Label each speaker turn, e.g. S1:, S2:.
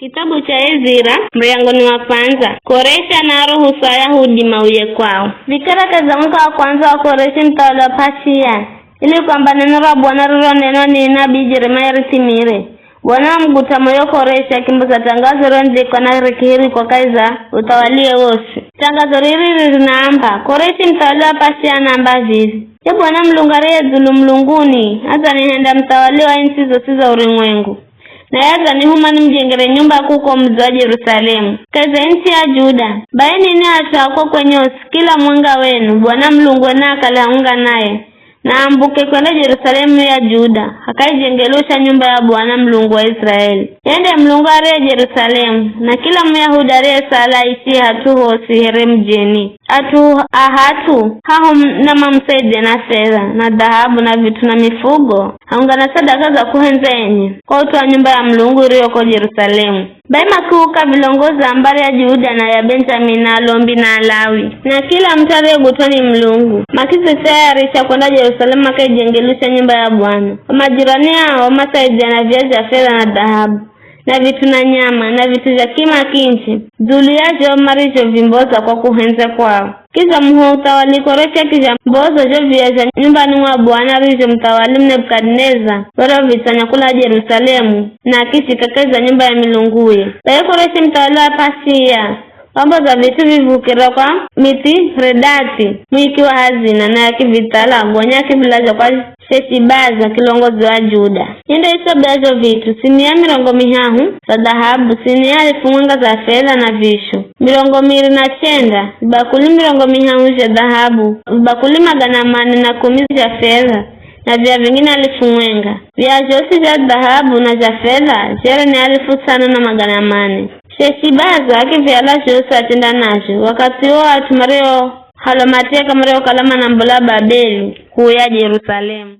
S1: Kitabu cha Ezra mlango ni wa kwanza. Koresha na ruhusa Yahudi mauye kwao. Vikaraka mwaka wa kwanza wa Koreshi mtawala wa Persia, ili kwamba neno la Bwana lilonenwa ni nabii Yeremia litimire. Bwana mguta moyo Koreshi akimbuza tangazo ronje kwa narikiri kwa Kaiza utawalie wose. Tangazo hili linaamba Koreshi mtawala wa Persia anaamba hivi: "Ye Bwana mlungarie zulu mlunguni, hata nihenda mtawali wa nchi zote za ulimwengu. Na yaza ni huma nimjengere nyumba kuko mji wa Yerusalemu, kaza nchi ya Juda. Baini ni atako kwenye kila mwanga wenu, Bwana Mlungu na akalaunga naye. Na ambuke kwenda Yerusalemu ya Juda, akaijengelusha nyumba ya Bwana Mlungu wa Israeli. Yende Mlungu are Yerusalemu, na kila Myahudi are sala isi hatu hosi here mjeni. Ahatu haho na mamsaide na fedha na dhahabu na vitu na mifugo, haungana sadaka za kuhenzenye kwa utu wa nyumba ya Mlungu iliyoko Yerusalemu. Baima kuuka vilongoza ambari ya Juda na ya Benjamin na Lombi na Lawi, na kila mtare gutoni Mlungu. Makisi sayarisha kwenda Yerusalemu akaijengelusha nyumba ya Bwana. Majirani hao masaide na viazi ya fedha na dhahabu na vitu na nyama na vitu vya kima kinchi, zuliajo marijo vimboza kwa kuhenza kwao. Kiza muho utawali Koresha kija mbozo jo viaja nyumbani mwa Bwana rijo mtawali Nebukadneza wala vitanya kula Yerusalemu na kisi kakeza nyumba ya milunguye. Bae Koresha mtawali wa Persia wambo za vitu vivukira kwa miti redati mwiki wa hazina na yakivitala gwanyaki vilaja kwa Sheshibaza kilongozi wa Juda. Yende iso bezo vitu sinia 50 za dhahabu, sinia 1000 za fedha na visho 290, vibakuli 50 za dhahabu, vibakuli 410 za fedha na vya vingine 1000. Vya josi vya dhahabu na za fedha jere ni 5,400. Sheshibaza akivyala josi atenda nacho. Wakati huo atumareo halomatia kamareo kalama na mbola Babeli kuya Yerusalemu.